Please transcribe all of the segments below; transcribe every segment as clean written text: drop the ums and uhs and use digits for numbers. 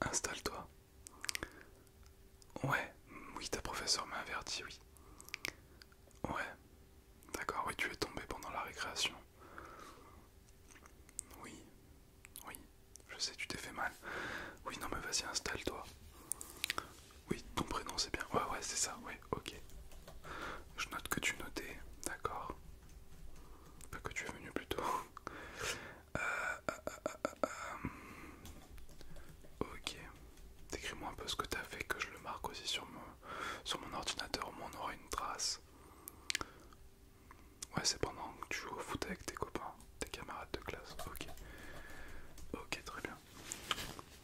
Installe-toi. Ouais, oui, ta professeure m'a averti, oui. Ouais, d'accord, oui, tu es tombé pendant la récréation. Oui, oui, je sais, tu t'es fait mal. Oui, non, mais vas-y, installe-toi. Oui, ton prénom c'est bien. Ouais, ouais, c'est ça, ouais, ok. Je note que tu notais, d'accord. Pas que tu es venu plus tôt. Ok. Décris-moi un peu ce que t'as fait, que je le marque aussi sur mon ordinateur, au moins on aura une trace. Ouais, c'est pendant que tu joues au foot avec tes copains, tes camarades de classe. Ok. Ok, très bien.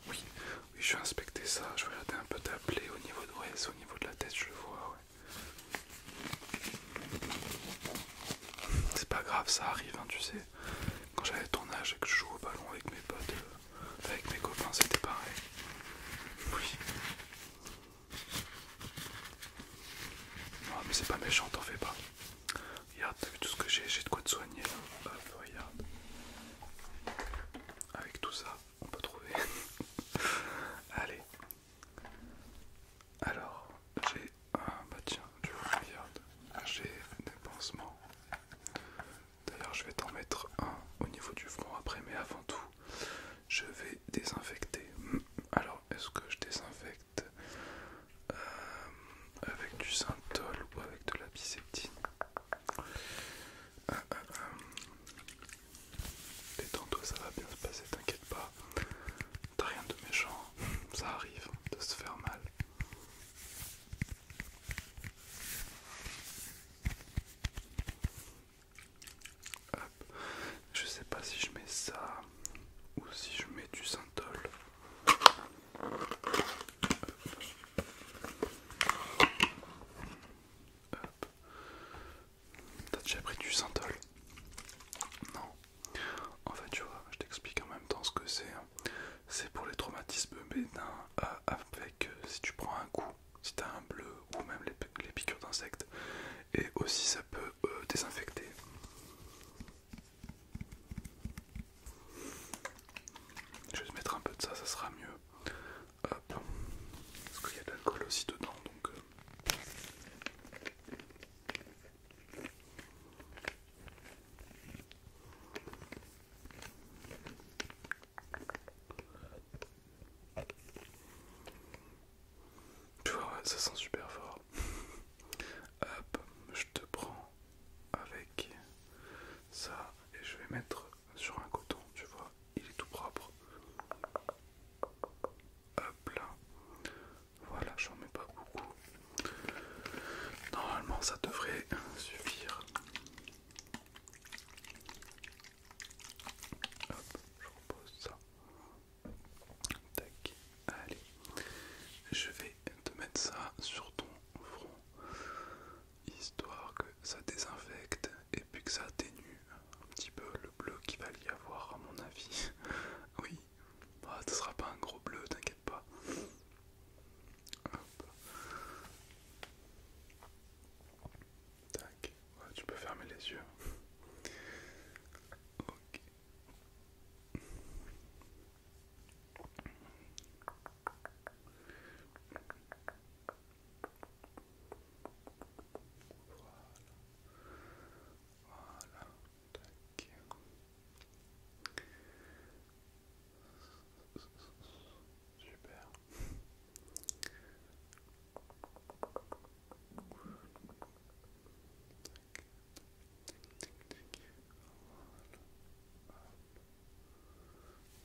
Oui, oui, je vais inspecter ça. Je vais regarder un peu ta plaie au niveau de, ouais, c'est au niveau de la tête, je le vois, ouais. C'est pas grave, ça arrive, hein, tu sais. Quand j'avais ton âge et que je joue au ballon avec mes potes, avec mes copains, c'était pareil. Oui. Non, mais c'est pas méchant, t'en fais pas. Regarde, t'as vu tout ce que j'ai de quoi te soigner là. Hop, regarde. Avec tout ça, on peut trouver. Allez. Alors, j'ai un. Bah tiens, tu vois, regarde. J'ai des pansements. D'ailleurs, je vais t'en mettre un au niveau du front après, mais avant tout, je vais désinfecter. Alors, est-ce que je désinfecte avec du synthol ou avec de la bisectine? Détends-toi, ça va bien se passer, t'inquiète pas. T'as rien de méchant, ça arrive de se faire mal. Hop. Je sais pas si je mets ça ou si je mets du synthol. T'as déjà pris du synthol? Non. En fait, tu vois, je t'explique en même temps ce que c'est. C'est pour les traumatismes bénins avec si tu prends un coup, si t'as un bleu ou même les piqûres d'insectes. Et aussi ça peut désinfecter. Je vais te mettre un peu de ça, ça sera mieux. Hop. Parce qu'il y a de l'alcool aussi dedans, donc... Tu vois, ouais, ça sent super fort. Hop, je te prends avec ça et je vais mettre sur un coton, tu vois, il est tout propre. Hop là, voilà, j'en mets pas beaucoup. Normalement, ça devrait suffire. Hop, je repose ça. Tac, allez. Je vais te mettre ça sur ton front, histoire que ça désinfecte et puis que ça atténue un petit peu le bleu qu'il va y avoir à mon avis. Oui, bah, ce sera pas un gros bleu, t'inquiète pas. Hop. Tac, ouais, tu peux fermer les yeux. Ok. Voilà, tac. Super.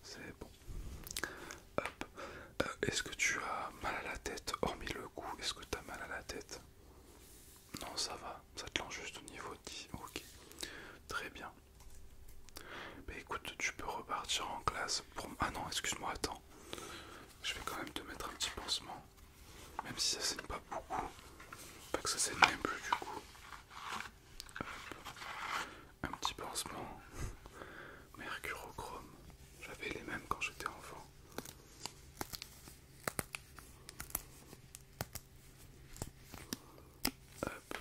C'est bon. Hop. Est-ce que tu as mal à la tête, hormis le cou? Est-ce que tu as mal à la tête? Non, ça va, ça te lance juste au niveau 10. Ok, très bien. Mais écoute, tu peux repartir en classe pour... Ah non, excuse-moi, attends. Je vais quand même te mettre un petit pansement. Même si ça saigne pas beaucoup. Pas que ça saigne même plus du coup. Hop. Un petit pansement. Mercurochrome. J'avais les mêmes quand j'étais enfant. Hop.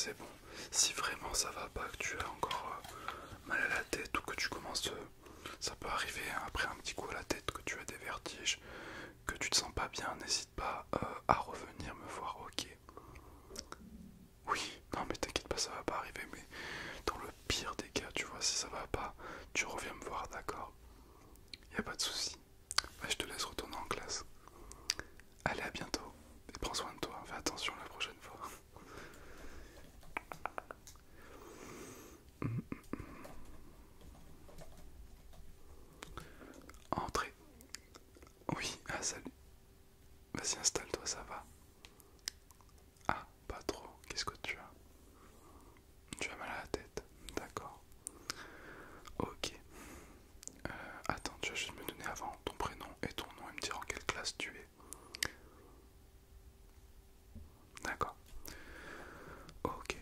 c'est bon. Si vraiment ça va pas, que tu as encore mal à la tête ou que tu commences, ça peut arriver hein, après un petit coup à la tête, que tu as des vertiges, que tu te sens pas bien, n'hésite pas à revenir me voir, ok? Oui, non mais t'inquiète pas, ça va pas arriver, mais dans le pire des cas, tu vois, si ça va pas, tu reviens me voir, d'accord? Y a pas de souci. Bah, je te laisse retourner en classe. Allez, à bientôt. Et prends soin de toi, fais attention la prochaine fois. Entrez. Oui, ah salut. Vas-y, installe-toi, ça va. Ah, pas trop. Qu'est-ce que tu as? Tu as mal à la tête. D'accord. Ok. Attends, tu vas juste me donner avant ton prénom et ton nom et me dire en quelle classe tu es. D'accord. Ok.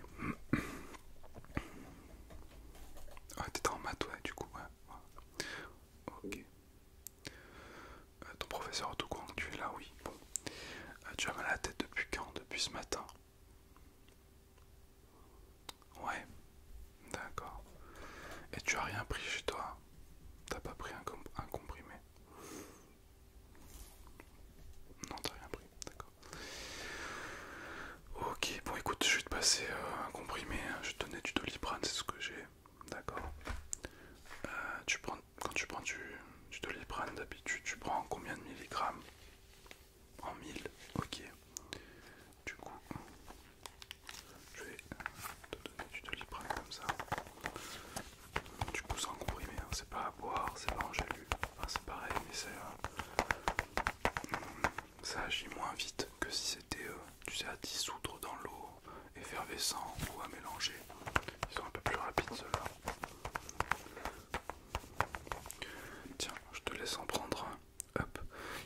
Ah, t'étais en maths, ouais, du coup, ouais. Ok. Ton professeur est au courant que tu es là, oui. Bon. Tu as mal à la tête depuis quand? Depuis ce matin? Ouais. D'accord. Et tu as rien pris chez toi? T'as pas pris un comprimé? Non, t'as rien pris, d'accord. Ok, bon écoute, je vais te passer un comprimé, hein. Je vais te donner du Doliprane, c'est ce que j'ai, d'accord. Quand tu prends du Doliprane d'habitude, tu prends combien de milligrammes? En 1000, ok. Du coup, je vais te donner du Doliprane comme ça. Du coup, c'est un comprimé, hein. C'est pas à boire, c'est pas en gélule. Enfin, c'est pareil, mais ça agit moins vite que si c'était, tu sais, à dissoudre dans l'eau effervescent ou à mélanger. Ils sont un peu plus rapides ceux-là. Tiens, je te laisse en prendre un. Hop.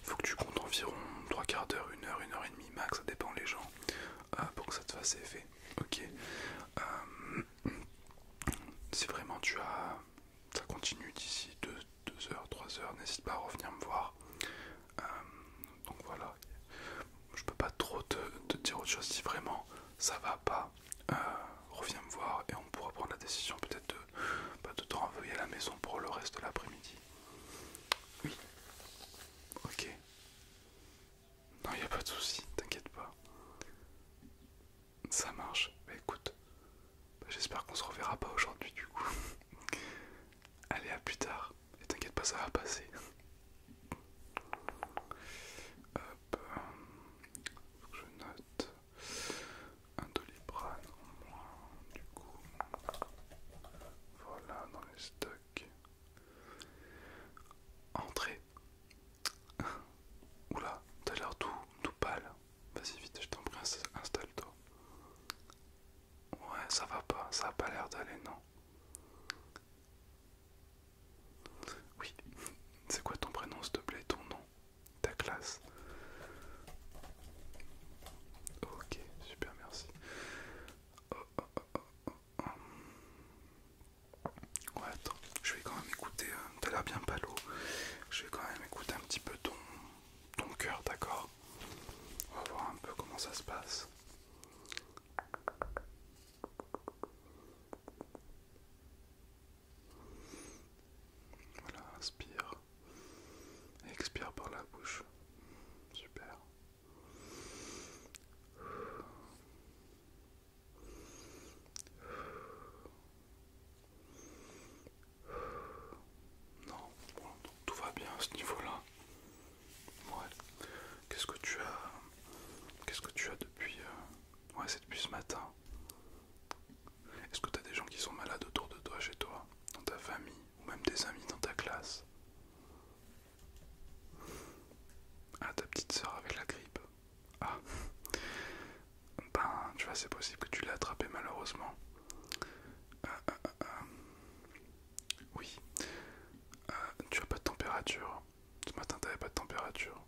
Il faut que tu comptes environ 3 quarts d'heure, 1 heure et demie max, ça dépend les gens, pour que ça te fasse effet. Ok. Si vraiment ça continue d'ici 2 heures, 3 heures, n'hésite pas à revenir me voir. Euh, donc voilà. Je peux pas trop te dire autre chose. Si vraiment ça va pas, reviens me voir et on pourra prendre la décision peut-être de te renvoyer à la maison pour le reste de l'après-midi. Oui, ok. Non, y a pas de souci, t'inquiète pas. Ça marche. Bah écoute, j'espère qu'on se reverra pas aujourd'hui du coup. Allez, à plus tard. Et t'inquiète pas, ça va passer. Hop, faut que je note un Doliprane en moins du coup. Voilà, dans les stocks. Entrée. Oula, t'as l'air tout pâle. Vas-y vite, je t'en prie, installe-toi. Ouais, ça a pas l'air d'aller, non. Oui, c'est quoi ton prénom s'il te plaît, ton nom, ta classe? Ok, super, merci. Ouais, attends, je vais quand même écouter, t'as l'air bien palo. Je vais quand même écouter un petit peu ton cœur, d'accord? On va voir un peu comment ça se passe. Voilà, inspire. Et expire par la bouche. Super. Non, bon, tout va bien à ce niveau-là. Ouais. Qu'est-ce que tu as depuis ouais, c'est depuis ce matin. Est-ce que tu as des gens qui sont malades autour de toi, chez toi, dans ta famille, ou même des amis dans ta classe? Ah, ta petite sœur avec la grippe. Ah, ben, tu vois, c'est possible que tu l'aies attrapée malheureusement. Oui. Tu as pas de température. Ce matin, t'avais pas de température.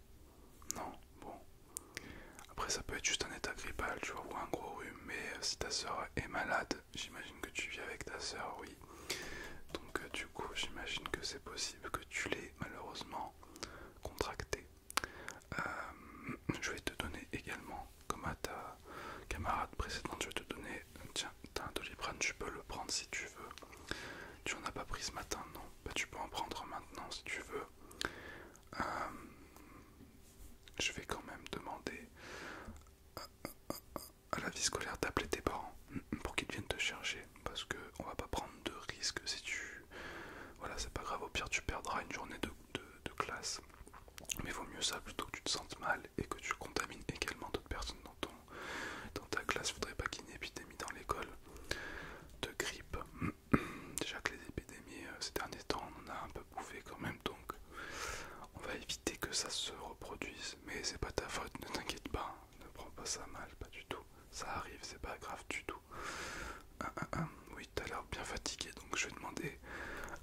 Non, bon. Après, ça peut être juste un état grippal, tu vois, ou un gros rhume. Mais si ta sœur est malade, j'imagine que tu vis avec ta sœur, oui. Donc, du coup, j'imagine que c'est possible que tu l'aies malheureusement contracté. Je vais te donner également, comme à ta camarade précédente, je vais te donner, tiens, pas pris ce matin, non? Bah tu peux en prendre maintenant si tu veux. Je vais quand même demander à la vie scolaire d'appeler tes parents pour qu'ils viennent te chercher, parce que on va pas prendre de risques si tu... Voilà, c'est pas grave, au pire tu perdras une journée de classe, mais vaut mieux ça plutôt que tu te sentes mal et que tu contamines également d'autres personnes dans ta classe. Faudrait pas qu'il y ait une épidémie dans l'école de grippe. Déjà que les épidémies ces derniers temps on en a un peu bouffé quand même, donc on va éviter que ça se reproduise. Mais c'est pas ta faute, ne t'inquiète pas, ne prends pas ça mal, pas du tout. Ça arrive, c'est pas grave du tout. Oui, t'as l'air bien fatigué, donc je vais demander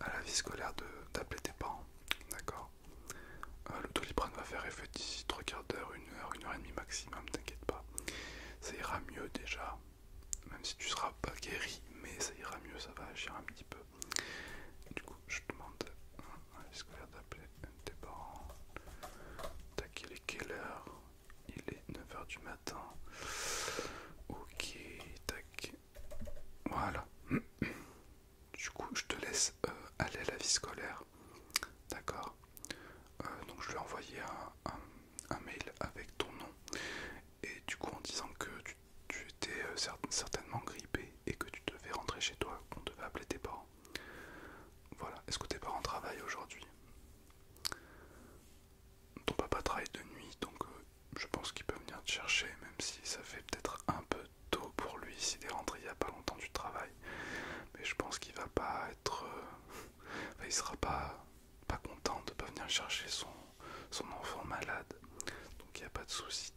à la vie scolaire d'appeler tes parents. D'accord. Le Doliprane va faire effet d'ici 3 quarts d'heure, 1 heure et demie maximum, t'inquiète pas. Ça ira mieux déjà, même si tu seras pas guéri, mais ça ira mieux, ça va agir un petit peu. Du coup, je demande à la vie scolaire d'appeler tes parents. Tac, il est quelle heure? Il est 9 h du matin. Ok, tac. Voilà. Du coup, je te laisse aller à la vie scolaire. D'accord. Donc, je lui ai envoyé un mail avec ton nom. Et du coup, en disant que tu étais certainement grippé et que tu devais rentrer chez toi, qu'on devait appeler tes parents. Voilà. Est-ce que tes parents travaillent aujourd'hui? Ton papa travaille de nuit, donc je pense qu'il peut venir te chercher, même si ça fait peut-être un peu tôt pour lui s'il est rentré il y a pas longtemps du travail. Mais je pense qu'il va pas être... enfin, il sera pas content de pas venir chercher son enfant malade. Donc il n'y a pas de souci,